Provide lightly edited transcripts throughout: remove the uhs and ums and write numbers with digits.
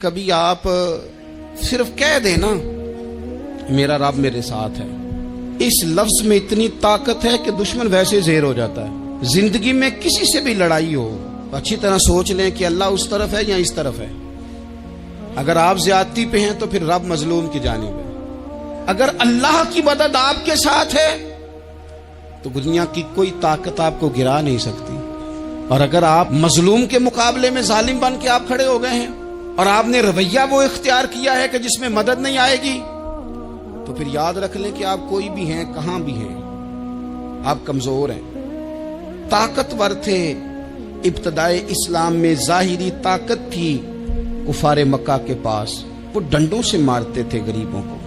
کبھی آپ صرف کہہ دینا میرا رب میرے ساتھ ہے، اس لفظ میں اتنی طاقت ہے کہ دشمن ویسے زیر ہو جاتا ہے۔ زندگی میں کسی سے بھی لڑائی ہو اچھی طرح سوچ لیں کہ اللہ اس طرف ہے یا اس طرف ہے۔ اگر آپ زیادتی پہ ہیں تو پھر رب مظلوم کی جانب ہے۔ اگر اللہ کی مدد آپ کے ساتھ ہے تو دنیا کی کوئی طاقت آپ کو گرا نہیں سکتی، اور اگر آپ مظلوم کے مقابلے میں ظالم بن کے آپ کھڑے ہو گئے ہیں اور آپ نے رویہ وہ اختیار کیا ہے کہ جس میں مدد نہیں آئے گی، تو پھر یاد رکھ لیں کہ آپ کوئی بھی ہیں، کہاں بھی ہیں، آپ کمزور ہیں۔ طاقتور تھے ابتدائے اسلام میں، ظاہری طاقت تھی کفار مکہ کے پاس، وہ ڈنڈوں سے مارتے تھے غریبوں کو،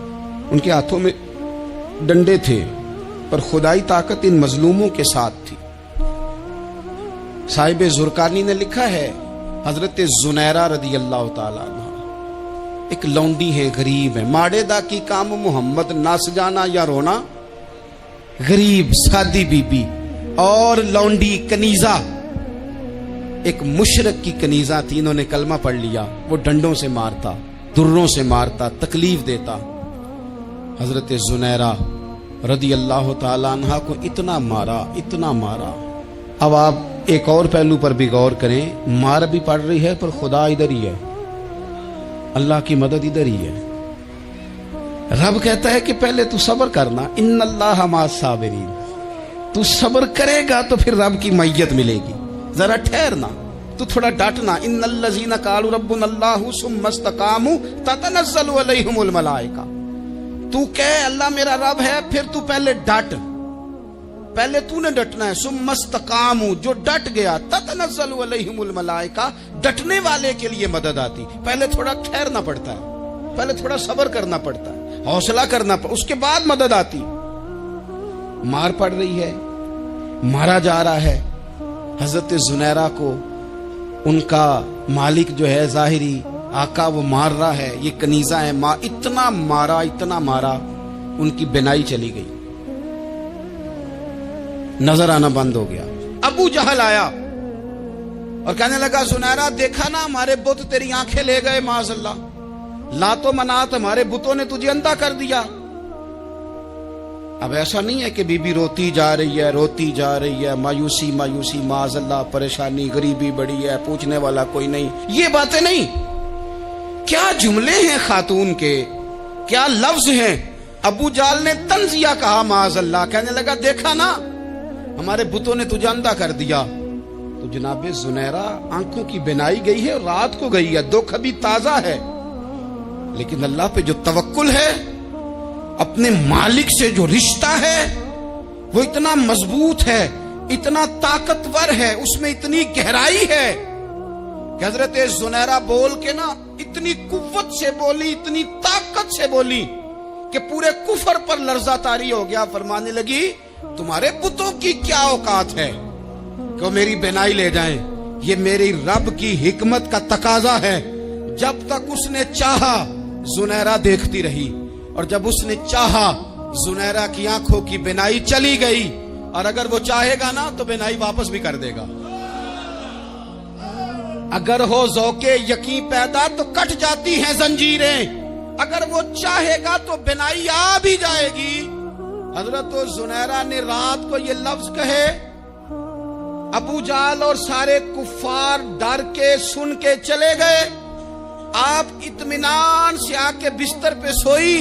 ان کے ہاتھوں میں ڈنڈے تھے، پر خدائی طاقت ان مظلوموں کے ساتھ تھی۔ صاحب زرقانی نے لکھا ہے، حضرت زنیرہ رضی اللہ تعالیٰ عنہ ایک لونڈی ہے، غریب ہے، ماڑے دا کی کام محمد ناس جانا یا رونا، غریب سادی بی بی اور لونڈی کنیزہ، ایک مشرک کی کنیزہ تھی، انہوں نے کلمہ پڑھ لیا، وہ ڈنڈوں سے مارتا، دروں سے مارتا، تکلیف دیتا۔ حضرت زنیرہ رضی اللہ تعالیٰ عنہ کو اتنا مارا، اتنا مارا۔ اب آپ ایک اور پہلو پر بھی غور کریں، مار بھی پڑ رہی ہے پر خدا ادھر ہی ہے، اللہ کی مدد ادھر ہی ہے۔ رب کہتا ہے کہ پہلے تو صبر کرنا، ان اللہ مع الصابرین، تو صبر کرے گا تو پھر رب کی معیت ملے گی، ذرا ٹھہرنا، تو تھوڑا ڈٹنا۔ ان الذین قالوا ربنا اللہ ثم استقاموا تتنزل علیہم الملائکہ، تو کہے اللہ میرا رب ہے، پھر تو پہلے ڈٹ، پہلے تو نے ڈٹنا ہے۔ ثم استقاموا، جو ڈٹ گیا، تتنزل علیہم الملائکہ، ڈٹنے والے کے لیے مدد آتی، پہلے تھوڑا ٹھہرنا پڑتا ہے، پہلے تھوڑا صبر کرنا پڑتا ہے، حوصلہ کرنا پڑتا، اس کے بعد مدد آتی۔ مار پڑ رہی ہے، مارا جا رہا ہے حضرت زنیرہ کو، ان کا مالک جو ہے ظاہری آقا وہ مار رہا ہے، یہ کنیزہ ہے، اتنا مارا، اتنا مارا، ان کی بینائی چلی گئی، نظر آنا بند ہو گیا۔ ابو جہل آیا اور کہنے لگا زنیرہ دیکھا نا ہمارے بت تیری آنکھیں لے گئے، معاذ اللہ، لات و منات ہمارے بتوں نے تجھے اندھا کر دیا۔ اب ایسا نہیں ہے کہ بی بی روتی جا رہی ہے، روتی جا رہی ہے، مایوسی مایوسی، معاذ اللہ، پریشانی، غریبی بڑی ہے، پوچھنے والا کوئی نہیں، یہ باتیں نہیں۔ کیا جملے ہیں خاتون کے، کیا لفظ ہیں۔ ابو جہل نے تنزیہ کہا، معاذ اللہ، کہنے لگا دیکھا نا ہمارے بتوں نے تجھے اندھا کر دیا۔ تو جناب زنیرہ آنکھوں کی بینائی گئی ہے، رات کو گئی ہے، دکھ ابھی تازہ ہے، لیکن اللہ پہ جو توکل ہے، اپنے مالک سے جو رشتہ ہے، وہ اتنا مضبوط ہے، اتنا طاقتور ہے، اس میں اتنی گہرائی ہے کہ حضرت زنیرہ بول کے نا اتنی قوت سے بولی، اتنی طاقت سے بولی کہ پورے کفر پر لرزہ طاری ہو گیا۔ فرمانے لگی تمہارے بتوں کی کیا اوقات ہے کہ وہ میری بینائی لے جائیں، یہ میری رب کی حکمت کا تقاضا ہے۔ جب تک اس نے چاہا زنیرہ دیکھتی رہی، اور جب اس نے چاہا زنیرہ کی آنکھوں کی بینائی چلی گئی، اور اگر وہ چاہے گا نا تو بینائی واپس بھی کر دے گا۔ اگر ہو ذوق یقین پیدا تو کٹ جاتی ہیں زنجیریں، اگر وہ چاہے گا تو بینائی آ بھی جائے گی۔ حضرت زنیرہ نے رات کو یہ لفظ کہے، ابو جہل اور سارے کفار ڈر کے سن کے چلے گئے، آپ اطمینان سے آ کے بستر پہ سوئی۔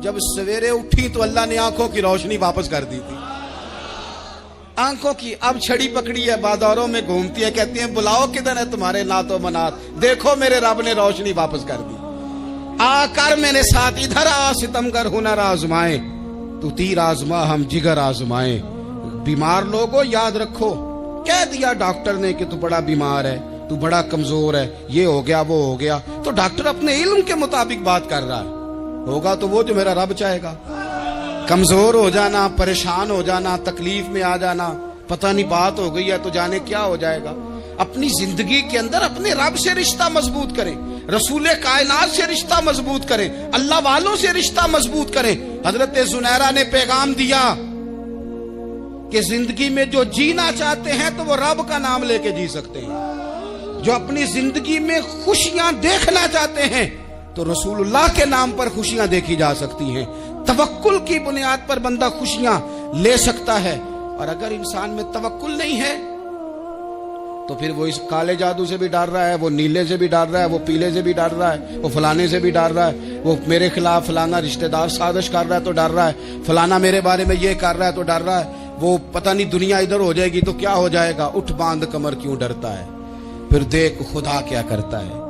جب سویرے اٹھی تو اللہ نے آنکھوں کی روشنی واپس کر دی تھی، آنکھوں کی۔ اب چھڑی پکڑی ہے، بازاروں میں گھومتی ہے، کہتی ہیں بلاؤ کدھر ہے تمہارے نات و منات، دیکھو میرے رب نے روشنی واپس کر دی، آ کر میرے ساتھ ادھر آ، ستمگر ہنر آزمائیں، تو تیر آزما ہم جگر آزمائیں۔ بیمار لوگوں یاد رکھو، کہہ دیا ڈاکٹر نے کہ تو بڑا بیمار ہے، تو بڑا کمزور ہے، یہ ہو گیا وہ ہو گیا، تو ڈاکٹر اپنے علم کے مطابق بات کر رہا ہے، ہوگا تو وہ جو میرا رب چاہے گا۔ کمزور ہو جانا، پریشان ہو جانا، تکلیف میں آ جانا، پتہ نہیں بات ہو گئی ہے تو جانے کیا ہو جائے گا۔ اپنی زندگی کے اندر اپنے رب سے رشتہ مضبوط کریں، رسول کائنات سے رشتہ مضبوط کریں، اللہ والوں سے رشتہ مضبوط کریں۔ حضرت زنیرہ نے پیغام دیا کہ زندگی میں جو جینا چاہتے ہیں تو وہ رب کا نام لے کے جی سکتے ہیں۔ جو اپنی زندگی میں خوشیاں دیکھنا چاہتے ہیں تو رسول اللہ کے نام پر خوشیاں دیکھی جا سکتی ہیں. توکل کی بنیاد پر بندہ خوشیاں لے سکتا ہے. اور اگر انسان میں توکل نہیں ہے تو پھر وہ اس کالے جادو سے بھی ڈر رہا ہے, وہ نیلے سے بھی ڈر رہا ہے, وہ پیلے سے بھی ڈر رہا ہے, وہ فلانے سے بھی ڈر رہا ہے, وہ میرے خلاف فلانا رشتہ دار سازش کر رہا ہے تو ڈر رہا ہے, فلانا میرے بارے میں یہ کر رہا ہے تو ڈر رہا ہے, وہ پتہ نہیں دنیا ادھر ہو جائے گی تو کیا ہو جائے گا. اٹھ باندھ کمر کیوں ڈرتا ہے, پھر دیکھ خدا کیا کرتا ہے.